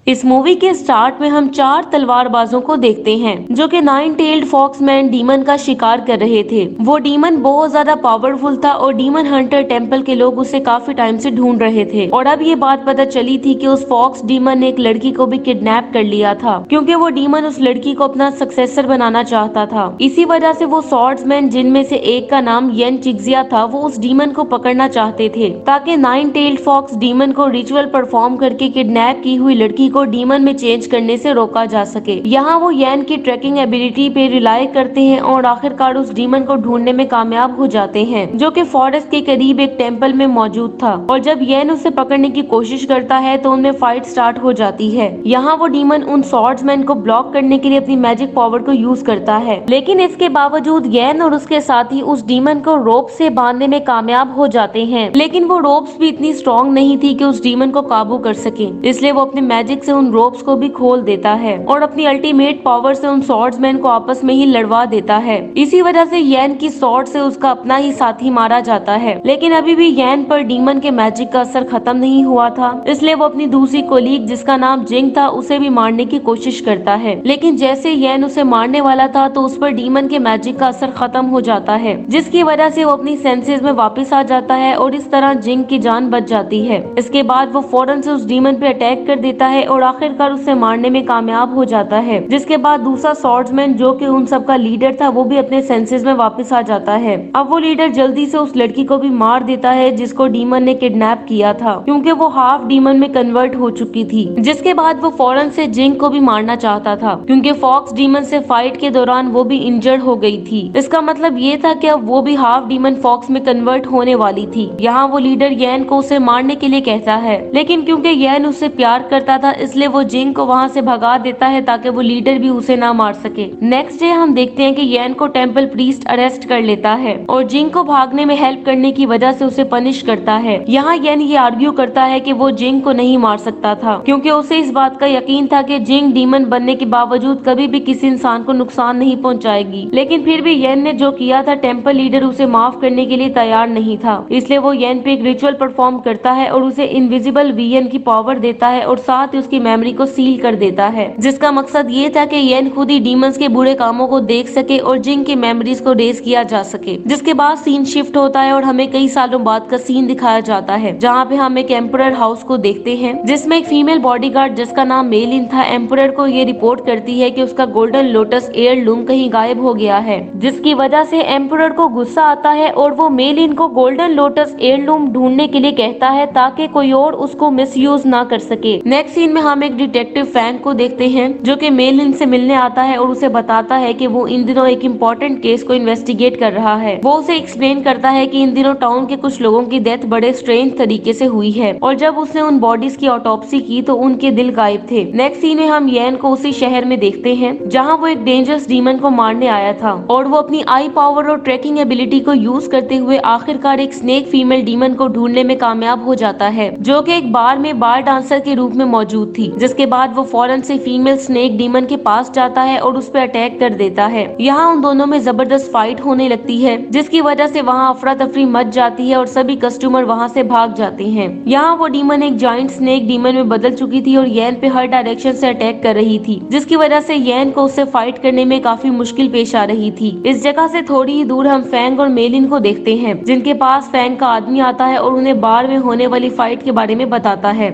इस मूवी के स्टार्ट में हम 4 तलवारबाजों को देखते हैं जो कि 9 टेल्ड फॉक्समैन डीमन का शिकार कर रहे थे। वो डीमन बहुत ज्यादा पावरफुल था और डीमन हंटर टेम्पल के लोग उसे काफी टाइम से ढूंढ रहे थे। और अब ये बात पता चली थी कि उस फॉक्स डीमन ने एक लड़की को भी किडनैप कर लिया था, क्योंकि वो डीमन उस लड़की को अपना सक्सेसर बनाना चाहता था। इसी वजह से वो स्वॉर्ड्समैन जिनमें से एक का नाम येन चिक्जिया था, वो उस डीमन को पकड़ना चाहते थे ताकि 9 टेल्ड फॉक्स डीमन को रिचुअल परफॉर्म करके किडनैप की हुई लड़की को डीमन में चेंज करने से रोका जा सके। यहाँ वो येन की ट्रैकिंग एबिलिटी पे रिलाय करते हैं और आखिरकार उस डीमन को ढूंढने में कामयाब हो जाते हैं, जो कि फॉरेस्ट के करीब एक टेम्पल में मौजूद था। और जब येन उसे पकड़ने की कोशिश करता है तो उनमें फाइट स्टार्ट हो जाती है। यहाँ वो डीमन उन स्वॉर्ड्समैन को ब्लॉक करने के लिए अपनी मैजिक पावर को यूज करता है, लेकिन इसके बावजूद येन और उसके साथी उस डीमन को रोप से बांधने में कामयाब हो जाते हैं। लेकिन वो रोप्स भी इतनी स्ट्रॉन्ग नहीं थी कि उस डीमन को काबू कर सके, इसलिए वो अपने मैजिक से उन रोप्स को भी खोल देता है और अपनी अल्टीमेट पावर से उन स्वॉर्ड्समैन को आपस में ही लड़वा देता है। इसी वजह से येन की स्वॉर्ड से उसका अपना ही साथी मारा जाता है। लेकिन अभी भी येन पर डीमन के मैजिक का असर खत्म नहीं हुआ था, इसलिए वो अपनी दूसरी कोलीग जिसका नाम जिंग था उसे भी मारने की कोशिश करता है। लेकिन जैसे येन उसे मारने वाला था तो उस पर डीमन के मैजिक का असर खत्म हो जाता है, जिसकी वजह से वो अपनी सेंसेस में वापस आ जाता है और इस तरह जिंग की जान बच जाती है। इसके बाद वो फौरन से उस डीमन पे अटैक कर देता है और आखिरकार उसे मारने में कामयाब हो जाता है। जिसके बाद दूसरा स्वॉर्ड्समैन जो कि उन सबका लीडर था वो भी अपने सेंसेस में वापस आ जाता है। अब वो लीडर जल्दी से उस लड़की को भी मार देता है जिसको डीमन ने किडनैप किया था, क्योंकि वो हाफ डीमन में कन्वर्ट हो चुकी थी। जिसके बाद वो फौरन से जिंग को भी मारना चाहता था, क्योंकि फॉक्स डीमन से फाइट के दौरान वो भी इंजर्ड हो गई थी। इसका मतलब ये था कि अब वो भी हाफ डीमन फॉक्स में कन्वर्ट होने वाली थी। यहाँ वो लीडर येन को उसे मारने के लिए कहता है, लेकिन क्योंकि येन उससे प्यार करता था इसलिए वो जिंग को वहाँ से भगा देता है ताकि वो लीडर भी उसे ना मार सके। नेक्स्ट डे हम देखते हैं कि येन को टेम्पल प्रीस्ट अरेस्ट कर लेता है और जिंग को भागने में हेल्प करने की वजह से उसे पनिश करता है। यहाँ येन ये आर्ग्यू करता है कि वो जिंग को नहीं मार सकता था, क्योंकि उसे इस बात का यकीन था कि जिंग डीमन बनने के बावजूद कभी भी किसी इंसान को नुकसान नहीं पहुँचाएगी। लेकिन फिर भी येन ने जो किया था टेम्पल लीडर उसे माफ करने के लिए तैयार नहीं था, इसलिए वो येन पे एक रिचुअल परफॉर्म करता है और उसे इनविजिबल वीएन की पावर देता है और साथ ही उसकी मेमोरी को सील कर देता है, जिसका मकसद ये था कि येन खुद ही डीमंस के बुरे कामों को देख सके और जिंग की मेमोरीज को रेज किया जा सके। जिसके बाद सीन शिफ्ट होता है और हमें कई सालों बाद का सीन दिखाया जाता है, जहाँ पे हम एक एम्परर हाउस को देखते हैं जिसमें एक फीमेल बॉडीगार्ड जिसका नाम मेलिन था एम्परर को ये रिपोर्ट करती है कि उसका गोल्डन लोटस एयरलूम कहीं गायब हो गया है, जिसकी वजह से एम्परर को गुस्सा आता है और वो मेलिन को गोल्डन लोटस एयरलूम ढूंढने के लिए कहता है ताकि कोई और उसको मिसयूज ना कर सके। नेक्स्ट सीन में हम एक डिटेक्टिव फैंग को देखते हैं जो कि मेलिन से मिलने आता है और उसे बताता है कि वो इन दिनों एक इम्पोर्टेंट केस को इन्वेस्टिगेट कर रहा है। वो उसे एक्सप्लेन करता है कि इन दिनों टाउन के कुछ लोगों की डेथ बड़े स्ट्रेंज तरीके से हुई है और जब उसने उन बॉडीज की ऑटोप्सी की तो उनके दिल गायब थे। नेक्स्ट सीन में हम येन को उसी शहर में देखते हैं जहाँ वो एक डेंजरस डीमन को मारने आया था और वो अपनी आई पावर और ट्रैकिंग एबिलिटी को यूज करते हुए आखिरकार एक स्नेक फीमेल डीमन को ढूंढने में कामयाब हो जाता है, जो कि एक बार में बार डांसर के रूप में मौजूद थी। जिसके बाद वो फौरन से फीमेल स्नेक डीमन के पास जाता है और उस पर अटैक कर देता है। यहाँ उन दोनों में जबरदस्त फाइट होने लगती है, जिसकी वजह से वहाँ अफरा तफरी मच जाती है और सभी कस्टमर वहाँ से भाग जाते हैं। यहाँ वो डीमन एक जाइंट स्नेक डीमन में बदल चुकी थी और येन पे हर डायरेक्शन से अटैक कर रही थी, जिसकी वजह से येन को उससे फाइट करने में काफी मुश्किल पेश आ रही थी। इस जगह से थोड़ी ही दूर हम फैंग और मेलिन को देखते हैं, जिनके पास फैंग का आदमी आता है और उन्हें बार में होने वाली फाइट के बारे में बताता है।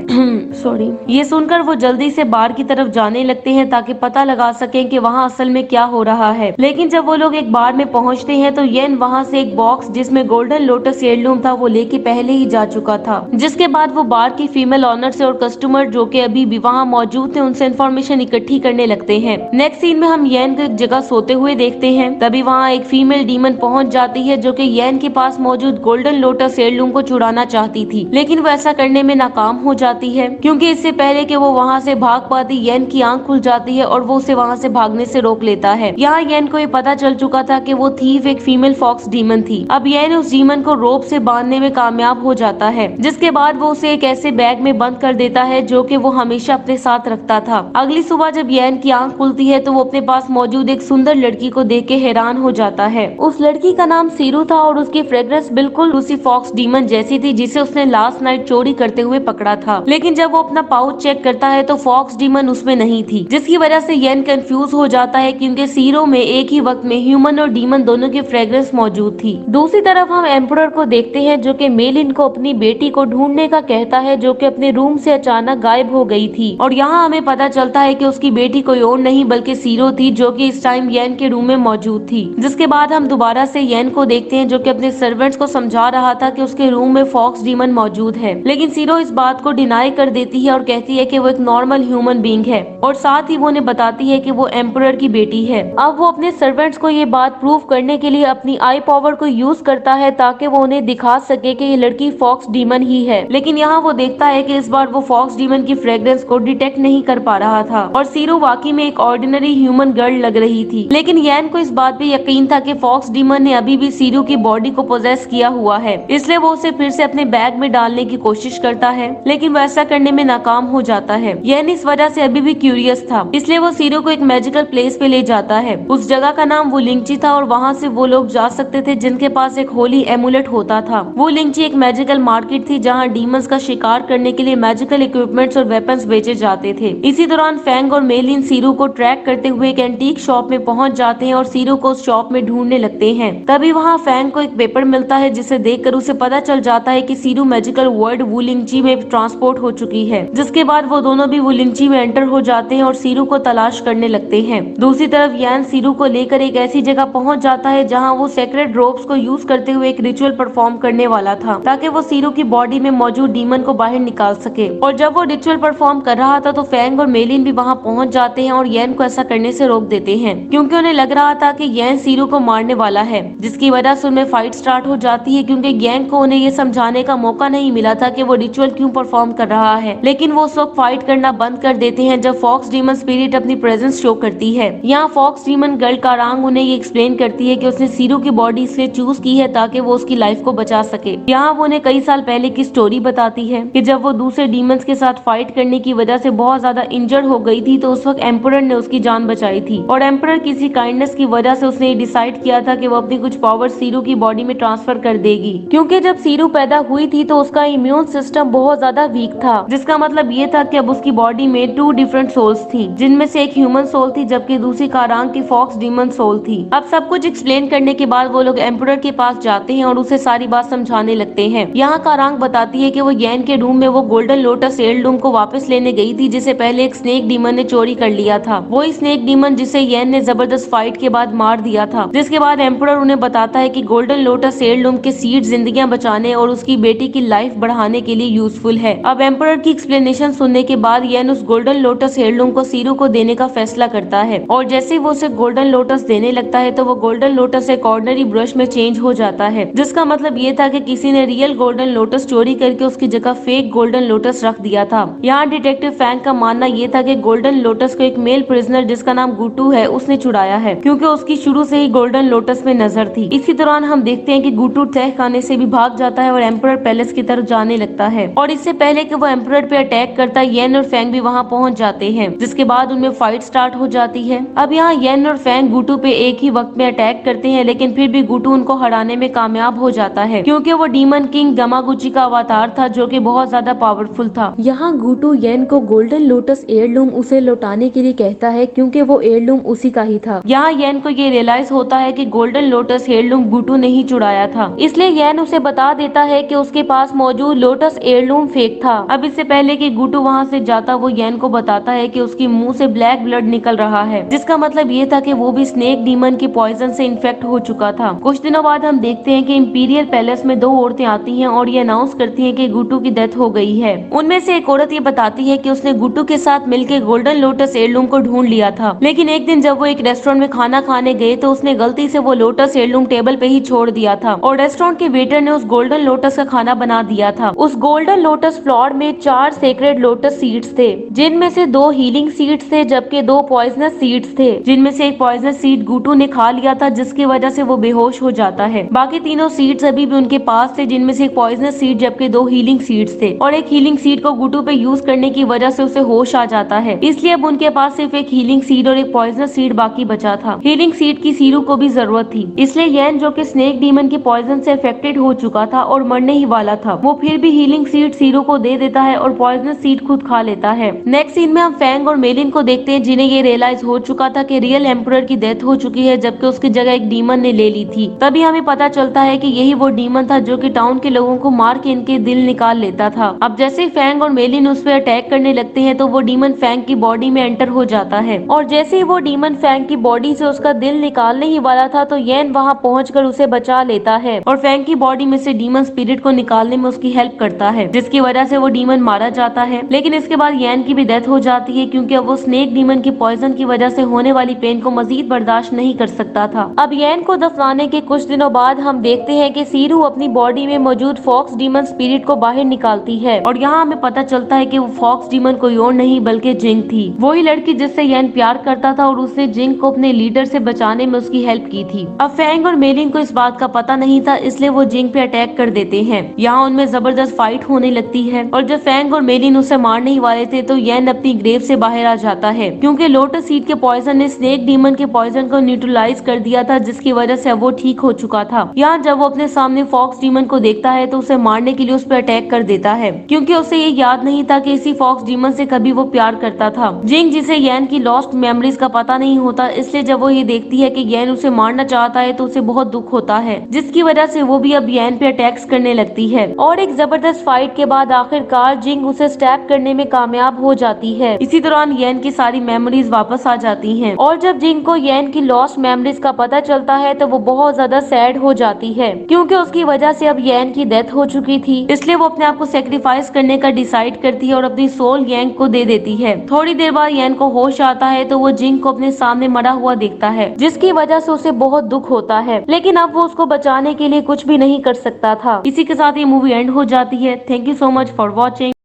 सॉरी। ये सुनकर वो जल्दी से बार की तरफ जाने लगते हैं ताकि पता लगा सकें कि वहाँ असल में क्या हो रहा है। लेकिन जब वो लोग एक बार में पहुँचते हैं तो येन वहाँ से एक बॉक्स जिसमें गोल्डन लोटस एयरलूम था वो लेके पहले ही जा चुका था। जिसके बाद वो बार की फीमेल ऑनर से और कस्टमर जो कि अभी भी वहाँ मौजूद थे उनसे इन्फॉर्मेशन इकट्ठी करने लगते हैं। नेक्स्ट सीन में हम येन को एक जगह सोते हुए देखते हैं। तभी वहाँ एक फीमेल डीमन पहुँच जाती है जो कि येन के पास मौजूद गोल्डन लोटस एयरलूम को चुराना चाहती थी, लेकिन वो ऐसा करने में नाकाम हो जाती है, क्योंकि इससे पहले कि वो वहाँ से भाग पाती येन की आंख खुल जाती है और वो उसे वहाँ से भागने से रोक लेता है। यहाँ येन को ये पता चल चुका था कि वो थीफ एक फीमेल फॉक्स डीमन थी। अब येन उस डीमन को रोप से बांधने में कामयाब हो जाता है, जिसके बाद वो उसे एक ऐसे बैग में बंद कर देता है जो कि वो हमेशा अपने साथ रखता था। अगली सुबह जब येन की आंख खुलती है तो वो अपने पास मौजूद एक सुंदर लड़की को देख के हैरान हो जाता है। उस लड़की का नाम सीरू था और उसकी फ्रेग्रेंस बिल्कुल लूसी फॉक्स डीमन जैसी थी जिसे उसने लास्ट नाइट चोरी करते हुए पकड़ा था। लेकिन जब वो अपना पाउच चेक करता है तो फॉक्स डीमन उसमें नहीं थी, जिसकी वजह से येन कंफ्यूज हो जाता है क्योंकि सीरो में एक ही वक्त में ह्यूमन और डीमन दोनों की फ्रेग्रेंस मौजूद थी। दूसरी तरफ हम एम्परर को देखते हैं जो कि मेलिन को अपनी बेटी को ढूंढने का कहता है, जो कि अपने रूम से अचानक गायब हो गई थी। और यहाँ हमें पता चलता है कि उसकी बेटी कोई और नहीं बल्कि सीरो थी, जो कि इस टाइम येन के रूम में मौजूद थी। जिसके बाद हम दोबारा से येन को देखते हैं जो कि अपने सर्वेंट्स को समझा रहा था कि उसके रूम में फॉक्स डीमन मौजूद है, लेकिन सीरो इस बात को डिनाई कर देती है और कहती है कि वो एक नॉर्मल ह्यूमन बीइंग है, और साथ ही वो उन्हें बताती है कि वो एम्परर की बेटी है। अब वो अपने सर्वेंट्स को ये बात प्रूव करने के लिए अपनी आई पावर को यूज करता है ताकि वो उन्हें दिखा सके कि ये लड़की फॉक्स डीमन ही है। लेकिन यहाँ वो देखता है कि इस बार वो फॉक्स डीमन की फ्रेग्रेंस को डिटेक्ट नहीं कर पा रहा था और सीरो वाकई में एक ऑर्डिनरी ह्यूमन गर्ल लग रही थी। लेकिन येन को इस बात पे यकीन था कि फॉक्स डीमन ने अभी भी सीरो की बॉडी को पोजेस किया हुआ है, इसलिए वो उसे फिर से अपने बैग में डालने की कोशिश करता है, लेकिन वो ऐसा करने में नाकाम हो जाता है। येन इस वजह से अभी भी क्यूरियस था, इसलिए वो सीरो को एक मैजिकल प्लेस पे ले जाता है। उस जगह का नाम वुलिंगची था और वहाँ से वो लोग जा सकते थे जिनके पास एक होली एमुलेट होता था। वुलिंगची एक मैजिकल मार्केट थी जहाँ डीमंस का शिकार करने के लिए मैजिकल इक्विपमेंट्स और वेपन्स बेचे जाते थे। इसी दौरान फैंग और मेलिन सीरो को ट्रैक करते हुए एक एंटीक शॉप में पहुंच जाते हैं और सीरो को उस शॉप में ढूंढने लगते हैं। तभी वहाँ फैंग को एक पेपर मिलता है जिसे देखकर उसे पता चल जाता है कि सीरो मैजिकल वर्ल्ड वुलिंगची में ट्रांसपोर्ट हो चुकी है। जिसके बाद वो दोनों भी वुलिंगची में एंटर हो जाते हैं और सीरो को तलाश करने लगते हैं। दूसरी तरफ यान सीरो को लेकर एक ऐसी जगह पहुंच जाता है जहां वो सेक्रेट रोप्स को यूज करते हुए एक रिचुअल परफॉर्म करने वाला था ताकि वो सीरो की बॉडी में मौजूद डीमन को बाहर निकाल सके। और जब वो रिचुअल परफॉर्म कर रहा था तो फैंग और मेलिन भी वहां पहुंच जाते हैं और येन को ऐसा करने से रोक देते हैं क्योंकि उन्हें लग रहा था कि येन सीरो को मारने वाला है, जिसकी वजह से उनमें फाइट स्टार्ट हो जाती है क्योंकि गैंग को उन्हें ये समझाने का मौका नहीं मिला था कि वो रिचुअल क्यों परफॉर्म कर रहा है। लेकिन वो उस वक्त फाइट करना बंद कर देते हैं जब फॉक्स डीमन स्पिरिट अपनी प्रेजेंस शो करती है। यहाँ फॉक्स डीमन गर्ल का रंग उन्हें ये एक्सप्लेन करती है कि उसने सीरो की बॉडी इसलिए चूज की है ताकि वो उसकी लाइफ को बचा सके। यहाँ वो उन्हें कई साल पहले की स्टोरी बताती है कि जब वो दूसरे डीमंस के साथ फाइट करने की वजह से बहुत ज्यादा इंजर्ड हो गई थी तो उस वक्त एम्परर ने उसकी जान बचाई थी और एम्परर किसी काइंडनेस की वजह से उसने डिसाइड किया था कि वो अपनी कुछ पावर सीरो की बॉडी में ट्रांसफर कर देगी क्योंकि जब सीरो पैदा हुई थी तो उसका इम्यून सिस्टम बहुत ज्यादा वीक था, जिसका मतलब ये था कि अब उसकी बॉडी में 2 डिफरेंट सोल्स थी, जिनमें से एक ह्यूमन सोल थी जबकि दूसरी कारांग की फॉक्स डीमन सोल थी। अब सब कुछ एक्सप्लेन करने के बाद वो लोग एम्परर के पास जाते हैं और उसे सारी बात समझाने लगते हैं। यहाँ कारांग बताती है कि वो येन के रूम में वो गोल्डन लोटस एयरलूम को वापस लेने गई थी जिसे पहले एक स्नेक डीमन ने चोरी कर लिया था, वही स्नेक डीमन जिसे येन ने जबरदस्त फाइट के बाद मार दिया था। जिसके बाद एम्परर उन्हें बताता है कि गोल्डन लोटस एयरलूम के सीड जिंदगियां बचाने और उसकी बेटी की लाइफ बढ़ाने के लिए यूजफुल है। अब एम्परर की एक्सप्लेनेशन सुनने के बाद येन उस गोल्डन लोटस हेirloom को सीरो को देने का फैसला करता है और जैसे ही वो उसे गोल्डन लोटस देने लगता है तो वो गोल्डन लोटस एक ऑर्डिनरी ब्रश में चेंज हो जाता है, जिसका मतलब ये था कि किसी ने रियल गोल्डन लोटस चोरी करके उसकी जगह फेक गोल्डन लोटस रख दिया था। यहाँ डिटेक्टिव फैंग का मानना ये था कि गोल्डन लोटस को एक मेल प्रिजनर जिसका नाम गुटू है उसने चुराया है क्योंकि उसकी शुरू से ही गोल्डन लोटस में नजर थी। इसी दौरान हम देखते हैं कि गुटू तह खाने से भी भाग जाता है और एम्परर पैलेस की तरफ जाने लगता है और इससे पहले कि वो एम्परर पे अटैक करता है येन और फैंग भी वहाँ पहुँच जाते हैं, जिसके बाद उनमें फाइट स्टार्ट हो जाती है। अब यहाँ येन और फैंग गुटू पे एक ही वक्त में अटैक करते हैं लेकिन फिर भी गुटू उनको हराने में कामयाब हो जाता है क्योंकि वो डीमन किंग गमागुची का अवतार था जो कि बहुत ज्यादा पावरफुल था। यहाँ गुटू येन को गोल्डन लोटस एयरलूम उसे लौटाने के लिए कहता है क्योंकि वो एयरलूम उसी का ही था। यहाँ येन को ये रियलाइज होता है कि गोल्डन लोटस एयरलूम गुटू ने ही चुराया था, इसलिए येन उसे बता देता है कि उसके पास मौजूद लोटस एयरलूम फेक था। अब इससे पहले कि गुटू वहाँ से जाता वो येन को बताता है कि उसकी मुंह से ब्लैक ब्लड निकल रहा है, जिसका मतलब ये था कि वो भी स्नेक डीमन के पॉइजन से इन्फेक्ट हो चुका था। कुछ दिनों बाद हम देखते हैं कि इंपीरियल पैलेस में 2 औरतें आती हैं और ये अनाउंस करती हैं कि गुटू की डेथ हो गई है। उनमें से एक औरत ये बताती है कि उसने गुटू के साथ मिलकर गोल्डन लोटस एयरलूम को ढूंढ लिया था, लेकिन एक दिन जब वो एक रेस्टोरेंट में खाना खाने गए तो उसने गलती से वो लोटस एयरलूम टेबल पे ही छोड़ दिया था और रेस्टोरेंट के वेटर ने उस गोल्डन लोटस का खाना बना दिया था। उस गोल्डन लोटस फ्लावर में 4 सेक्रेड लोटस सीड्स थे, जिनमें से 2 हीलिंग सीड्स थे जबकि 2 पॉइजनस सीड्स थे, जिनमें से एक पॉइजनस सीड गुटू ने खा लिया था जिसकी वजह से वो बेहोश हो जाता है। बाकी तीनों सीड्स अभी भी उनके पास थे, जिनमें से एक पॉइजनस सीड जबकि 2 हीलिंग सीड्स थे और एक हीलिंग सीड को गुटू पे यूज करने की वजह से उसे होश आ जाता है, इसलिए अब उनके पास सिर्फ एक हीलिंग सीड और एक पॉइजनस सीड बाकी बचा था। हीलिंग सीड की सीरू को भी जरूरत थी, इसलिए येन जो कि स्नेक डीमन के पॉइजन से अफेक्टेड हो चुका था और मरने ही वाला था, वो फिर भी हीलिंग सीड सीरू को दे देता है और पॉइजनस सीड खुद खुद खा लेता है। नेक्स्ट सीन में हम फैंग और मेलिन को देखते हैं, जिन्हें ये रियलाइज हो चुका था कि रियल एम्परर की डेथ हो चुकी है, जबकि उसकी जगह एक डीमन ने ले ली थी। तभी हमें पता चलता है कि यही वो डीमन था जो कि टाउन के लोगों को मार के इनके दिल निकाल लेता था। अब जैसे ही फैंग और मेलिन उस पर अटैक करने लगते हैं तो वो डीमन फैंग की बॉडी में एंटर हो जाता है, और जैसे ही वो डीमन फैंग की बॉडी से उसका दिल निकालने ही वाला था तो येन वहाँ पहुंचकर उसे बचा लेता है और फैंग की बॉडी में से डीमन स्पिरिट को निकालने में उसकी हेल्प करता है, जिसकी वजह से वो डीमन मारा जाता है। लेकिन इसके बाद येन की भी डेथ हो जाती है, क्योंकि अब वो स्नेक डीमन की पॉइजन की वजह से होने वाली पेन को मजीद बर्दाश्त नहीं कर सकता था। अब येन को दफनाने के कुछ दिनों बाद हम देखते हैं कि सीरू अपनी बॉडी में मौजूद फॉक्स डीमन स्पिरिट को बाहर निकालती है, और यहाँ हमें पता चलता है कि वो फॉक्स डीमन कोई और नहीं बल्कि जिंग थी, वही लड़की जिससे येन प्यार करता था और उसने जिंग को अपने लीडर से बचाने में उसकी हेल्प की थी। अब फैंग और मेलिन को इस बात का पता नहीं था, इसलिए वो जिंग पे अटैक कर देते हैं। यहाँ उनमें जबरदस्त फाइट होने लगती है, और जब फैंग और मेलिन उसे मारने ही वाले थे तो येन अपनी ग्रेव से बाहर आ जाता है, क्योंकि लोटस सीड के पॉइजन ने स्नेक डीमन के पॉइजन को न्यूट्रलाइज कर दिया था, जिसकी वजह से अब वो ठीक हो चुका था। यहाँ जब वो अपने सामने फॉक्स डीमन को देखता है तो उसे मारने के लिए उस पर अटैक कर देता है, क्योंकि उसे ये याद नहीं था कि इसी फॉक्स डीमन से कभी वो प्यार करता था। जिंग, जिसे येन की लॉस्ट मेमोरीज का पता नहीं होता, इसलिए जब वो ये देखती है कि येन उसे मारना चाहता है तो उसे बहुत दुख होता है, जिसकी वजह से वो भी अब येन पे अटैक्स करने लगती है। और एक जबरदस्त फाइट के बाद आखिरकार जिंग उसे स्टैप करने में कामयाब हो जाती है। इसी दौरान येन की सारी मेमोरीज वापस आ जाती हैं, और जब जिंग को येन की लॉस्ट मेमोरीज का पता चलता है तो वो बहुत ज्यादा सैड हो जाती है, क्योंकि उसकी वजह से अब येन की डेथ हो चुकी थी। इसलिए वो अपने आप को सेक्रीफाइस करने का डिसाइड करती है और अपनी सोल येन को दे देती है। थोड़ी देर बाद येन को होश आता है तो वो जिंग को अपने सामने मरा हुआ देखता है, जिसकी वजह से उसे बहुत दुख होता है, लेकिन अब वो उसको बचाने के लिए कुछ भी नहीं कर सकता था। इसी के साथ ये मूवी एंड हो जाती है। Thank you so much for watching.